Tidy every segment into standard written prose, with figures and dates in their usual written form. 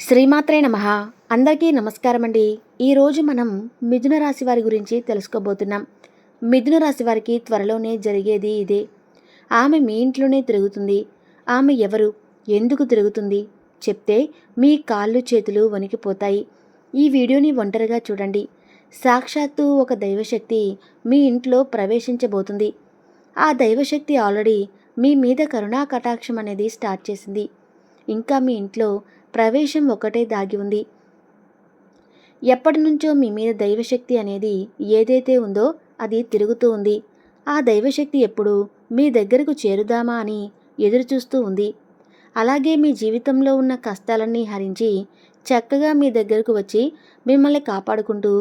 శ్రీమాత్రే నమః. అందరికీ నమస్కారం అండి. ఈరోజు మనం మిథున రాశి వారి గురించి తెలుసుకోబోతున్నాం. మిథున రాశి వారికి త్వరలోనే జరిగేది ఇదే. ఆమె మీ ఇంట్లోనే తిరుగుతుంది. ఆమె ఎవరు, ఎందుకు తిరుగుతుంది చెప్తే మీ కాళ్ళు చేతులు వణికిపోతాయి. ఈ వీడియోని ఒంటరిగా చూడండి. సాక్షాత్తు ఒక దైవశక్తి మీ ఇంట్లో ప్రవేశించబోతుంది. ఆ దైవశక్తి ఆల్రెడీ మీ మీద కరుణా కటాక్షం అనేది స్టార్ట్ చేసింది. ఇంకా మీ ఇంట్లో ప్రవేశం ఒకటే దాగి ఉంది. ఎప్పటి నుంచో మీ మీద దైవశక్తి అనేది ఏదైతే ఉందో అది తిరుగుతూ ఉంది. ఆ దైవశక్తి ఎప్పుడు మీ దగ్గరకు చేరుదామా అని ఎదురుచూస్తూ ఉంది. అలాగే మీ జీవితంలో ఉన్న కష్టాలన్నీ హరించి చక్కగా మీ దగ్గరకు వచ్చి మిమ్మల్ని కాపాడుకుంటూ,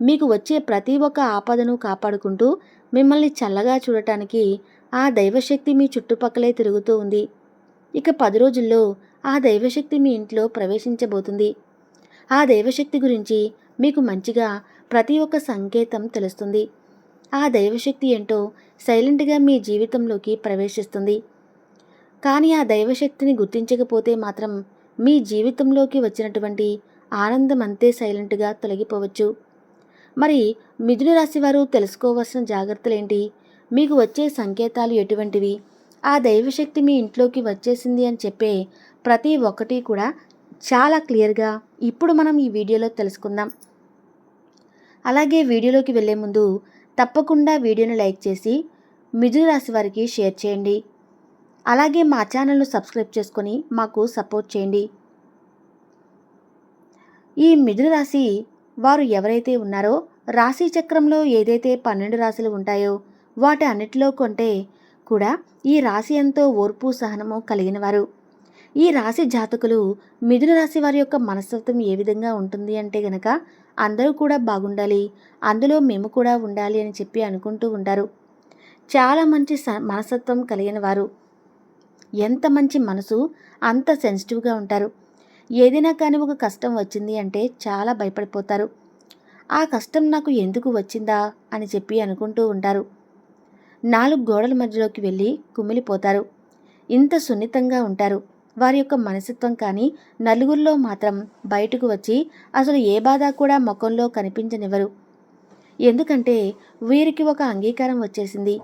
మీకు వచ్చే ప్రతి ఒక్క ఆపదను కాపాడుకుంటూ, మిమ్మల్ని చల్లగా చూడటానికి ఆ దైవశక్తి మీ చుట్టుపక్కలే తిరుగుతూ ఉంది. ఇక 10 రోజుల్లో ఆ దైవశక్తి మీ ఇంట్లో ప్రవేశించబోతుంది. ఆ దైవశక్తి గురించి మీకు మంచిగా ప్రతి ఒక్క సంకేతం తెలుస్తుంది. ఆ దైవశక్తి ఏంటో సైలెంట్గా మీ జీవితంలోకి ప్రవేశిస్తుంది. కానీ ఆ దైవశక్తిని గుర్తించకపోతే మాత్రం మీ జీవితంలోకి వచ్చినటువంటి ఆనందం అంతే సైలెంట్గా తొలగిపోవచ్చు. మరి మిథున రాశి వారు తెలుసుకోవాల్సిన జాగ్రత్తలేంటి? మీకు వచ్చే సంకేతాలు ఎటువంటివి? ఆ దైవశక్తి మీ ఇంట్లోకి వచ్చేసింది అని చెప్పే ప్రతి ఒక్కటి కూడా చాలా క్లియర్గా ఇప్పుడు మనం ఈ వీడియోలో తెలుసుకుందాం. అలాగే వీడియోలోకి వెళ్ళే ముందు తప్పకుండా వీడియోని లైక్ చేసి మిథున రాశి వారికి షేర్ చేయండి. అలాగే మా ఛానల్ను సబ్స్క్రైబ్ చేసుకొని మాకు సపోర్ట్ చేయండి. ఈ మిథున రాశి వారు ఎవరైతే ఉన్నారో రాశి చక్రంలో ఏదైతే 12 రాశులు ఉంటాయో వాటి అన్నిటిలో కొంటే కూడా ఈ రాశి ఎంతో ఓర్పు సహనము కలిగిన వారు. ఈ రాశి జాతకులు మిథున రాశి వారి యొక్క మనస్తత్వం ఏ విధంగా ఉంటుంది అంటే గనక అందరూ కూడా బాగుండాలి, అందులో మేము కూడా ఉండాలి అని చెప్పి అనుకుంటూ ఉంటారు. చాలా మంచి మనస్తత్వం కలిగిన వారు. ఎంత మంచి మనసు, అంత సెన్సిటివ్గా ఉంటారు. ఏదైనా కానీ ఒక కష్టం వచ్చింది అంటే చాలా భయపడిపోతారు. ఆ కష్టం నాకు ఎందుకు వచ్చిందా అని చెప్పి అనుకుంటూ ఉంటారు. 4 గోడల మధ్యలోకి వెళ్ళి కుమిలిపోతారు. ఇంత సున్నితంగా ఉంటారు. వారి యొక్క మనస్తత్వం కానీ నలుగురిలో మాత్రం బయటకు వచ్చి అసలు ఏ బాధ కూడా ముఖంలో కనిపించనివ్వరు. ఎందుకంటే వీరికి ఒక అంగీకారం వచ్చేసింది.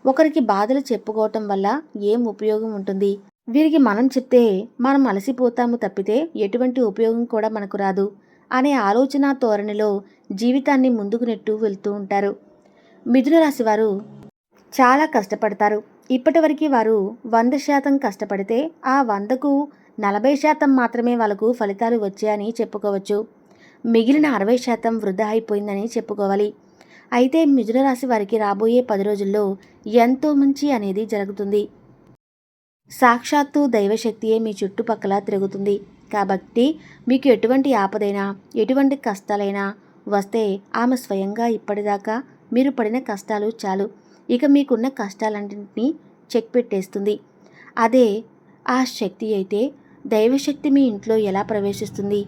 ఒకరికి బాధలు చెప్పుకోవటం వల్ల ఏం ఉపయోగం ఉంటుంది? వీరికి మనం చెప్తే మనం అలసిపోతాము తప్పితే ఎటువంటి ఉపయోగం కూడా మనకు రాదు అనే ఆలోచన ధోరణిలో జీవితాన్ని ముందుకు నెట్టు వెళ్తూ ఉంటారు. మిథున రాశి వారు చాలా కష్టపడతారు. ఇప్పటివరకు వారు 100% కష్టపడితే ఆ 100కు 40% మాత్రమే వాళ్ళకు ఫలితాలు వచ్చాయని చెప్పుకోవచ్చు. మిగిలిన 60% వృధా అయిపోయిందని చెప్పుకోవాలి. అయితే మిథున రాశి వారికి రాబోయే 10 రోజుల్లో ఎంతో మంచి అనేది జరుగుతుంది. సాక్షాత్తు దైవశక్తియే మీ చుట్టుపక్కల తిరుగుతుంది. కాబట్టి మీకు ఎటువంటి ఆపదైనా, ఎటువంటి కష్టాలైనా వస్తే ఆమె స్వయంగా ఇప్పటిదాకా మీరు పడిన కష్టాలు చాలు, ఇక మీకున్న కష్టాలన్నింటినీ చెక్ పెట్టేస్తుంది. అదే ఆ శక్తి అయితే దైవశక్తి మీ ఇంట్లో ఎలా ప్రవేశిస్తుంది,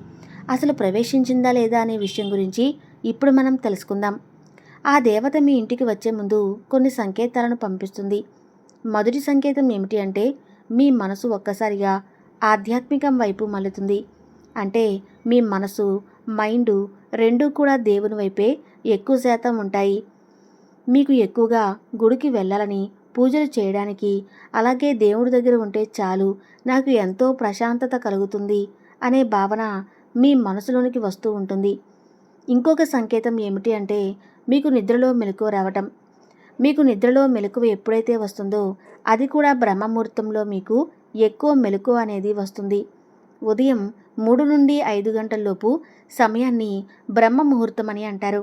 అసలు ప్రవేశించిందా లేదా అనే విషయం గురించి ఇప్పుడు మనం తెలుసుకుందాం. ఆ దేవత మీ ఇంటికి వచ్చే ముందు కొన్ని సంకేతాలను పంపిస్తుంది. మొదటి సంకేతం ఏమిటి అంటే మీ మనసు ఒక్కసారిగా ఆధ్యాత్మికం వైపు మళ్ళుతుంది. అంటే మీ మనసు, మైండు రెండూ కూడా దేవుని వైపే ఎక్కువ శాతం ఉంటాయి. మీకు ఎక్కువగా గుడికి వెళ్ళాలని, పూజలు చేయడానికి, అలాగే దేవుడి దగ్గర ఉంటే చాలు నాకు ఎంతో ప్రశాంతత కలుగుతుంది అనే భావన మీ మనసులోనికి వస్తూ ఉంటుంది. ఇంకొక సంకేతం ఏమిటి అంటే మీకు నిద్రలో మెలకువ రావటం. మీకు నిద్రలో మెలకువ ఎప్పుడైతే వస్తుందో అది కూడా బ్రహ్మముహూర్తంలో మీకు ఎక్కువ మెలకువ అనేది వస్తుంది. ఉదయం 3 నుండి 5 గంటల్లోపు సమయాన్ని బ్రహ్మముహూర్తం అని అంటారు.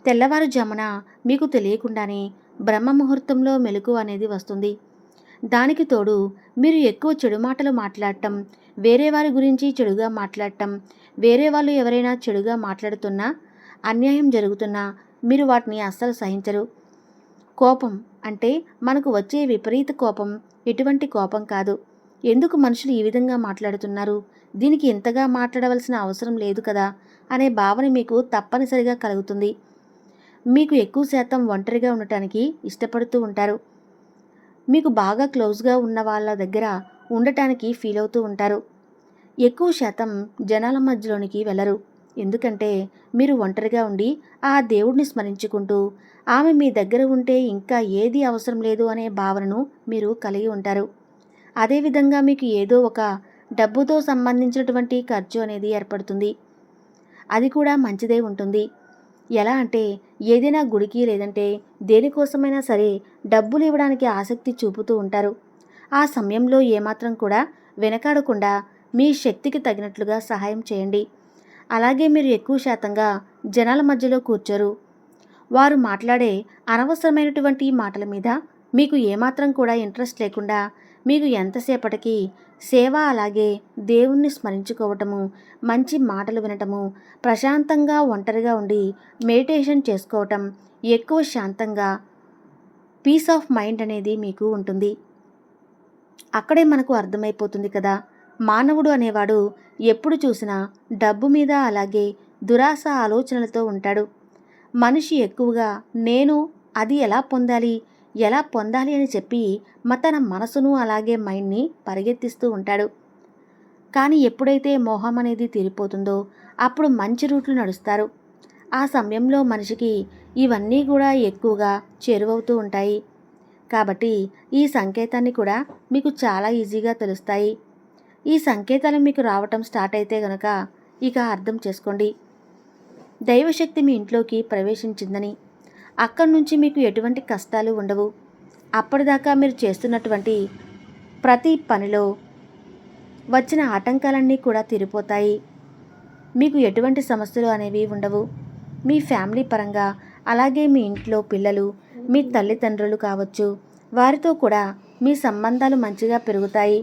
తెల్లవారుజామున మీకు తెలియకుండానే బ్రహ్మముహూర్తంలో మెలకువ అనేది వస్తుంది. దానికి తోడు మీరు ఎక్కువ చెడు మాటలు మాట్లాడటం, వేరే వారి గురించి చెడుగా మాట్లాడటం, వేరే వాళ్ళు ఎవరైనా చెడుగా మాట్లాడుతున్నా, అన్యాయం జరుగుతున్నా మీరు వాటిని అస్సలు సహించరు. కోపం అంటే మనకు వచ్చే విపరీత కోపం ఎటువంటి కోపం కాదు. ఎందుకు మనుషులు ఈ విధంగా మాట్లాడుతున్నారు, దీనికి ఇంతగా మాట్లాడవలసిన అవసరం లేదు కదా అనే భావన మీకు తప్పనిసరిగా కలుగుతుంది. మీకు ఎక్కువ శాతం ఒంటరిగా ఉండటానికి ఇష్టపడుతూ ఉంటారు. మీకు బాగా క్లోజ్గా ఉన్న వాళ్ళ దగ్గర ఉండటానికి ఫీల్ అవుతూ ఉంటారు. ఎక్కువ శాతం జనాల మధ్యలోనికి వెళ్ళరు. ఎందుకంటే మీరు ఒంటరిగా ఉండి ఆ దేవుడిని స్మరించుకుంటూ ఆమె మీ దగ్గర ఉంటే ఇంకా ఏది అవసరం లేదు అనే భావనను మీరు కలిగి ఉంటారు. అదేవిధంగా మీకు ఏదో ఒక డబ్బుతో సంబంధించినటువంటి ఖర్చు అనేది ఏర్పడుతుంది. అది కూడా మంచిదే ఉంటుంది. ఎలా అంటే ఏదైనా గుడికి లేదంటే దేనికోసమైనా సరే డబ్బులు ఇవ్వడానికి ఆసక్తి చూపుతూ ఉంటారు. ఆ సమయంలో ఏమాత్రం కూడా వెనకాడకుండా మీ శక్తికి తగినట్లుగా సహాయం చేయండి. అలాగే మీరు ఎక్కువ శాతంగా జనాల మధ్యలో కూర్చోరు. వారు మాట్లాడే అనవసరమైనటువంటి మాటల మీద మీకు ఏమాత్రం కూడా ఇంట్రెస్ట్ లేకుండా మీకు ఎంతసేపటికి సేవ అలాగే దేవుణ్ణి స్మరించుకోవటము, మంచి మాటలు వినటము, ప్రశాంతంగా ఒంటరిగా ఉండి మెడిటేషన్ చేసుకోవటం, ఎక్కువ శాంతంగా పీస్ ఆఫ్ మైండ్ అనేది మీకు ఉంటుంది. అక్కడే మనకు అర్థమైపోతుంది కదా, మానవుడు అనేవాడు ఎప్పుడు చూసినా డబ్బు మీద అలాగే దురాశ ఆలోచనలతో ఉంటాడు. మనిషి ఎక్కువగా నేను అది ఎలా పొందాలి అని చెప్పి తన మనసును అలాగే మైండ్ని పరిగెత్తిస్తూ ఉంటాడు. కానీ ఎప్పుడైతే మోహం అనేది తీరిపోతుందో అప్పుడు మంచి రూట్లు నడుస్తారు. ఆ సమయంలో మనిషికి ఇవన్నీ కూడా ఎక్కువగా చేరువవుతూ ఉంటాయి. కాబట్టి ఈ సంకేతాన్ని కూడా మీకు చాలా ఈజీగా తెలుస్తాయి. ఈ సంకేతాలు మీకు రావటం స్టార్ట్ అయితే గనక ఇక అర్థం చేసుకోండి, దైవశక్తి మీ ఇంట్లోకి ప్రవేశించిందని. అక్కడి నుంచి మీకు ఎటువంటి కష్టాలు ఉండవు. అప్పటిదాకా మీరు చేస్తున్నటువంటి ప్రతి పనిలో వచ్చిన ఆటంకాలన్నీ కూడా తీరిపోతాయి. మీకు ఎటువంటి సమస్యలు అనేవి ఉండవు. మీ ఫ్యామిలీ పరంగా అలాగే మీ ఇంట్లో పిల్లలు, మీ తల్లిదండ్రులు కావచ్చు, వారితో కూడా మీ సంబంధాలు మంచిగా పెరుగుతాయి.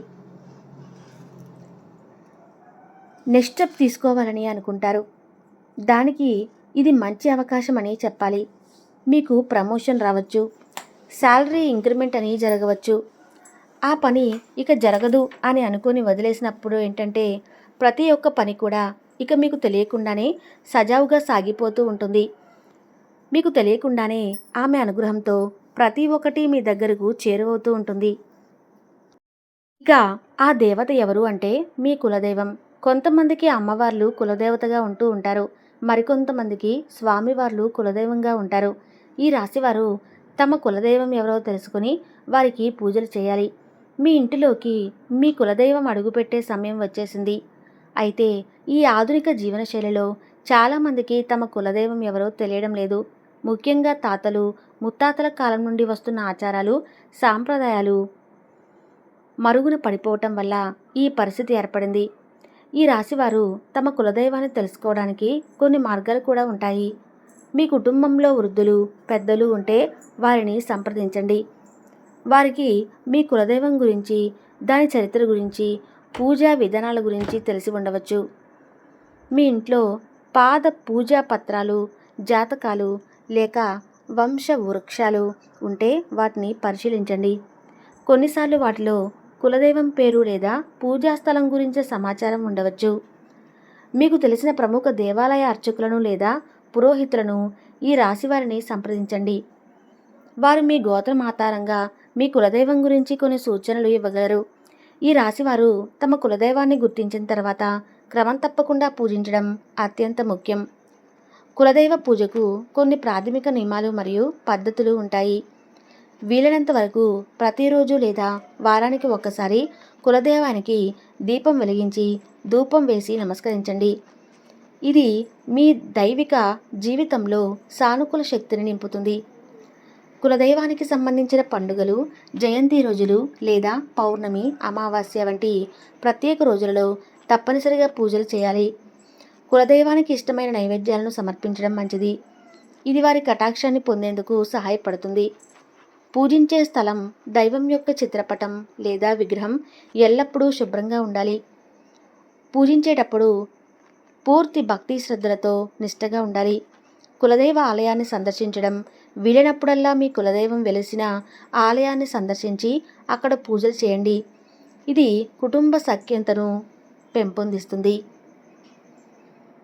నెక్స్ట్ స్టెప్ తీసుకోవాలని అనుకుంటారు. దానికి ఇది మంచి అవకాశం అని చెప్పాలి. మీకు ప్రమోషన్ రావచ్చు, శాలరీ ఇంక్రిమెంట్ అని జరగవచ్చు. ఆ పని ఇక జరగదు అని అనుకొని వదిలేసినప్పుడు ఏంటంటే ప్రతి ఒక్క పని కూడా ఇక మీకు తెలియకుండానే సజావుగా సాగిపోతూ ఉంటుంది. మీకు తెలియకుండానే ఆమె అనుగ్రహంతో ప్రతి ఒక్కటి మీ దగ్గరకు చేరువవుతూ ఉంటుంది. ఇక ఆ దేవత ఎవరు అంటే మీ కులదైవం. కొంతమందికి అమ్మవార్లు కులదేవతగా ఉంటూ ఉంటారు. మరికొంతమందికి స్వామివార్లు కులదైవంగా ఉంటారు. ఈ రాశివారు తమ కులదైవం ఎవరో తెలుసుకుని వారికి పూజలు చేయాలి. మీ ఇంటిలోకి మీ కులదైవం అడుగుపెట్టే సమయం వచ్చేసింది. అయితే ఈ ఆధునిక జీవనశైలిలో చాలామందికి తమ కులదైవం ఎవరో తెలియడం లేదు. ముఖ్యంగా తాతలు ముత్తాతల కాలం నుండి వస్తున్న ఆచారాలు సాంప్రదాయాలు మరుగున పడిపోవటం వల్ల ఈ పరిస్థితి ఏర్పడింది. ఈ రాశివారు తమ కులదైవాన్ని తెలుసుకోవడానికి కొన్ని మార్గాలు కూడా ఉంటాయి. మీ కుటుంబంలో వృద్ధులు పెద్దలు ఉంటే వారిని సంప్రదించండి. వారికి మీ కులదైవం గురించి, దాని చరిత్ర గురించి, పూజా విధానాల గురించి తెలిసి ఉండవచ్చు. మీ ఇంట్లో పాద పూజా పత్రాలు, జాతకాలు లేక వంశ వృక్షాలు ఉంటే వాటిని పరిశీలించండి. కొన్నిసార్లు వాటిలో కులదైవం పేరు లేదా పూజా స్థలం గురించి సమాచారం ఉండవచ్చు. మీకు తెలిసిన ప్రముఖ దేవాలయ అర్చకులను లేదా పురోహితులను, ఈ రాశివారిని సంప్రదించండి. వారు మీ గోత్రం ఆధారంగా మీ కులదైవం గురించి కొన్ని సూచనలు ఇవ్వగలరు. ఈ రాశివారు తమ కులదైవాన్ని గుర్తించిన తర్వాత క్రమం తప్పకుండా పూజించడం అత్యంత ముఖ్యం. కులదైవ పూజకు కొన్ని ప్రాథమిక నియమాలు మరియు పద్ధతులు ఉంటాయి. వీలైనంత వరకు ప్రతిరోజు లేదా వారానికి ఒక్కసారి కులదైవానికి దీపం వెలిగించి ధూపం వేసి నమస్కరించండి. ఇది మీ దైవిక జీవితంలో సానుకూల శక్తిని నింపుతుంది. కులదైవానికి సంబంధించిన పండుగలు, జయంతి రోజులు లేదా పౌర్ణమి, అమావాస్య వంటి ప్రత్యేక రోజులలో తప్పనిసరిగా పూజలు చేయాలి. కులదైవానికి ఇష్టమైన నైవేద్యాలను సమర్పించడం మంచిది. ఇది వారి కటాక్షాన్ని పొందేందుకు సహాయపడుతుంది. పూజించే స్థలం, దైవం యొక్క చిత్రపటం లేదా విగ్రహం ఎల్లప్పుడూ శుభ్రంగా ఉండాలి. పూజించేటప్పుడు పూర్తి భక్తి శ్రద్ధలతో నిష్టగా ఉండాలి. కులదైవ ఆలయాన్ని సందర్శించడం, వీలైనప్పుడల్లా మీ కులదైవం వెలిసిన ఆలయాన్ని సందర్శించి అక్కడ పూజలు చేయండి. ఇది కుటుంబ సఖ్యతను పెంపొందిస్తుంది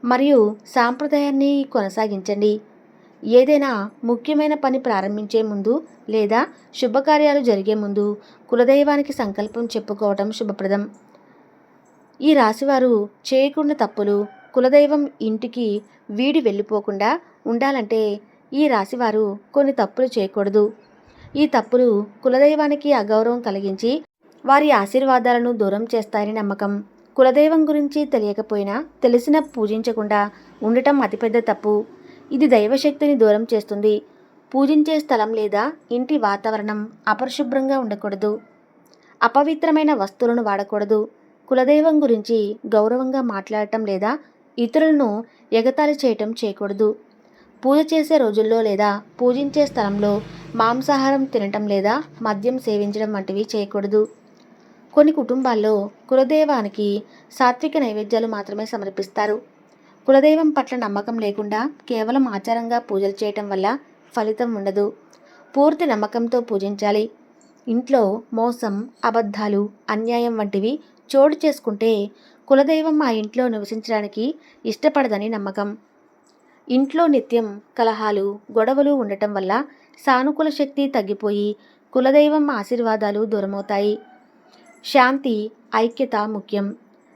మరియు సాంప్రదాయాన్ని కొనసాగించండి. ఏదైనా ముఖ్యమైన పని ప్రారంభించే ముందు లేదా శుభకార్యాలు జరిగే ముందు కులదైవానికి సంకల్పం చెప్పుకోవటం శుభప్రదం. ఈ రాశివారు చేయకుండా తప్పులు, కులదైవం ఇంటికి వీడి వెళ్ళిపోకుండా ఉండాలంటే ఈ రాశివారు కొన్ని తప్పులు చేయకూడదు. ఈ తప్పులు కులదైవానికి అగౌరవం కలిగించి వారి ఆశీర్వాదాలను దూరం చేస్తాయని నమ్మకం. కులదైవం గురించి తెలియకపోయినా తెలిసిన పూజించకుండా ఉండటం అతిపెద్ద తప్పు. ఇది దైవశక్తిని దూరం చేస్తుంది. పూజించే స్థలం లేదా ఇంటి వాతావరణం అపరిశుభ్రంగా ఉండకూడదు. అపవిత్రమైన వస్తువులను వాడకూడదు. కులదైవం గురించి గౌరవంగా మాట్లాడటం లేదా ఇతరులను ఎగతాళి చేయకూడదు. పూజ చేసే రోజుల్లో లేదా పూజించే స్థలంలో మాంసాహారం తినటం లేదా మద్యం సేవించడం వంటివి చేయకూడదు. కొన్ని కుటుంబాల్లో కులదైవానికి సాత్విక నైవేద్యాలు మాత్రమే సమర్పిస్తారు. కులదైవం పట్ల నమ్మకం లేకుండా కేవలం ఆచారంగా పూజలు చేయటం వల్ల ఫలితం ఉండదు. పూర్తి నమ్మకంతో పూజించాలి. ఇంట్లో మోసం, అబద్ధాలు, అన్యాయం వంటివి చోటు చేసుకుంటే కులదైవం ఆ ఇంట్లో నివసించడానికి ఇష్టపడదని నమ్మకం. ఇంట్లో నిత్యం కలహాలు, గొడవలు ఉండటం వల్ల సానుకూల శక్తి తగ్గిపోయి కులదైవం ఆశీర్వాదాలు దూరమవుతాయి. శాంతి, ఐక్యత ముఖ్యం.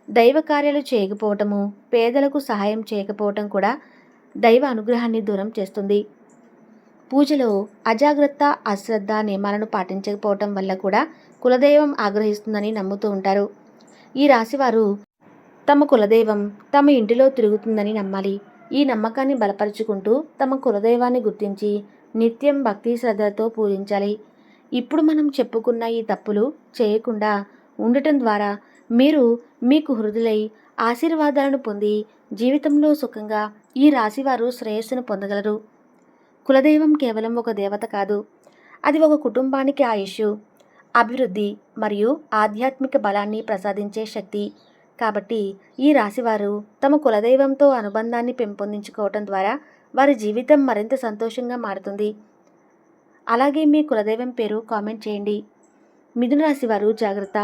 దైవ కార్యాలు చేయకపోవటము, పేదలకు సహాయం చేయకపోవటం కూడా దైవ అనుగ్రహాన్ని దూరం చేస్తుంది. పూజలో అజాగ్రత్త, అశ్రద్ధ నియమాలను పాటించకపోవటం వల్ల కూడా కులదైవం ఆగ్రహిస్తుందని నమ్ముతూ ఉంటారు. ఈ రాశివారు తమ కులదైవం తమ ఇంటిలో తిరుగుతుందని నమ్మాలి. ఈ నమ్మకాన్ని బలపరుచుకుంటూ తమ కులదైవాన్ని గుర్తించి నిత్యం భక్తి శ్రద్ధలతో పూజించాలి. ఇప్పుడు మనం చెప్పుకున్న ఈ తప్పులు చేయకుండా ఉండటం ద్వారా మీరు మీకు హృదయులై ఆశీర్వాదాలను పొంది జీవితంలో సుఖంగా ఈ రాశివారు శ్రేయస్సును పొందగలరు. కులదైవం కేవలం ఒక దేవత కాదు, అది ఒక కుటుంబానికి ఆయుష్, అభివృద్ధి మరియు ఆధ్యాత్మిక బలాన్ని ప్రసాదించే శక్తి. కాబట్టి ఈ రాశివారు తమ కులదైవంతో అనుబంధాన్ని పెంపొందించుకోవటం ద్వారా వారి జీవితం మరింత సంతోషంగా మారుతుంది. అలాగే మీ కులదైవం పేరు కామెంట్ చేయండి. మిథున రాశి వారు జాగ్రత్త.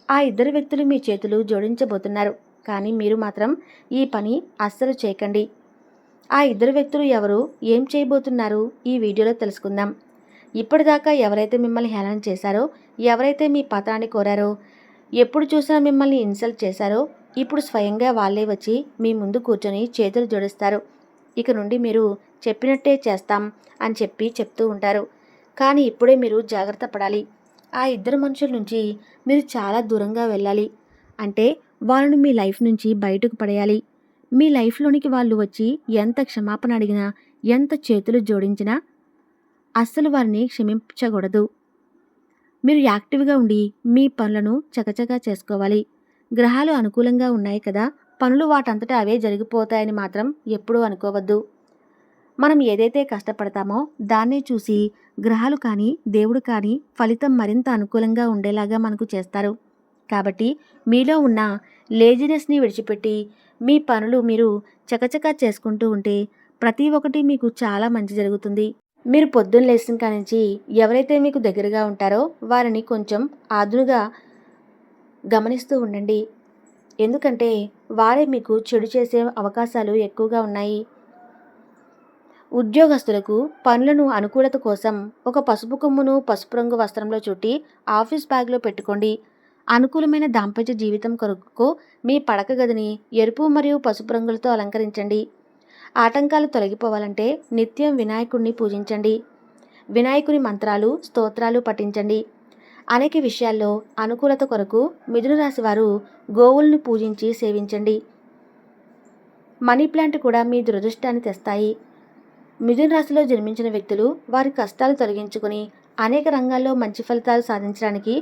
ఆ ఇద్దరు వ్యక్తులు మీ చేతులు జోడించబోతున్నారు, కానీ మీరు మాత్రం ఈ పని అస్సలు చేయకండి. ఆ ఇద్దరు వ్యక్తులు ఎవరు, ఏం చేయబోతున్నారు ఈ వీడియోలో తెలుసుకుందాం. ఇప్పటిదాకా ఎవరైతే మిమ్మల్ని హేళన చేశారో, ఎవరైతే మీ పత్రాన్ని కోరారో, ఎప్పుడు చూసినా మిమ్మల్ని ఇన్సల్ట్ చేశారో, ఇప్పుడు స్వయంగా వాళ్ళే వచ్చి మీ ముందు కూర్చొని చేతులు జోడిస్తారు. ఇక నుండి మీరు చెప్పినట్టే చేస్తాం అని చెప్తూ ఉంటారు. కానీ ఇప్పుడే మీరు జాగ్రత్త పడాలి. ఆ ఇద్దరు మనుషుల నుంచి మీరు చాలా దూరంగా వెళ్ళాలి. అంటే వాళ్ళను మీ లైఫ్ నుంచి బయటకు పడేయాలి. మీ లైఫ్లోనికి వాళ్ళు వచ్చి ఎంత క్షమాపణ అడిగినా, ఎంత చేతులు జోడించినా అస్సలు వారిని క్షమించకూడదు. మీరు యాక్టివ్గా ఉండి మీ పనులను చకచకా చేసుకోవాలి. గ్రహాలు అనుకూలంగా ఉన్నాయి కదా, పనులు వాటంతటా అవే జరిగిపోతాయని మాత్రం ఎప్పుడూ అనుకోవద్దు. మనం ఏదైతే కష్టపడతామో దాన్నే చూసి గ్రహాలు కానీ దేవుడు కానీ ఫలితం మరింత అనుకూలంగా ఉండేలాగా మనకు చేస్తారు. కాబట్టి మీలో ఉన్న లేజినెస్ని విడిచిపెట్టి మీ పనులు మీరు చకచకా చేసుకుంటూ ఉంటే ప్రతి ఒక్కటి మీకు చాలా మంచి జరుగుతుంది. మీరు పొద్దున్న లేచిన కానించి ఎవరైతే మీకు దగ్గరగా ఉంటారో వారిని కొంచెం ఆదునుగా గమనిస్తూ ఉండండి. ఎందుకంటే వారే మీకు చెడు చేసే అవకాశాలు ఎక్కువగా ఉన్నాయి. ఉద్యోగస్తులకు పనులను అనుకూలత కోసం ఒక పసుపు కొమ్మును పసుపు రంగు వస్త్రంలో చుట్టి ఆఫీస్ బ్యాగ్లో పెట్టుకోండి. అనుకూలమైన దాంపత్య జీవితం కొరకు మీ పడక గదిని ఎరుపు మరియు పసుపు రంగులతో అలంకరించండి. ఆటంకాలు తొలగిపోవాలంటే నిత్యం వినాయకుడిని పూజించండి. వినాయకుని మంత్రాలు, స్తోత్రాలు పఠించండి. అనేక విషయాల్లో అనుకూలత కొరకు మిథున రాశి వారు గోవులను పూజించి సేవించండి. మనీ ప్లాంట్ కూడా మీ దురదృష్టాన్ని తెస్తాయి. మిథున రాశిలో జన్మించిన వ్యక్తులు వారి కష్టాలు తొలగించుకొని అనేక రంగాల్లో మంచి ఫలితాలు సాధించడానికి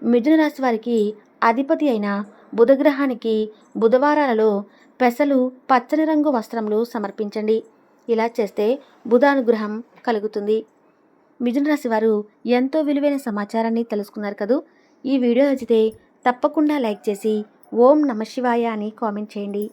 మిథున రాశి వారికి అధిపతి అయిన బుధగ్రహానికి బుధవారాలలో పెసలు, పచ్చని రంగు వస్త్రములు సమర్పించండి. ఇలా చేస్తే బుధ అనుగ్రహం కలుగుతుంది. మిథున రాశి వారు ఎంతో విలువైన సమాచారాన్ని తెలుసుకున్నారు కదూ. ఈ వీడియో నచ్చితే తప్పకుండా లైక్ చేసి ఓం నమః శివాయ అని కామెంట్ చేయండి.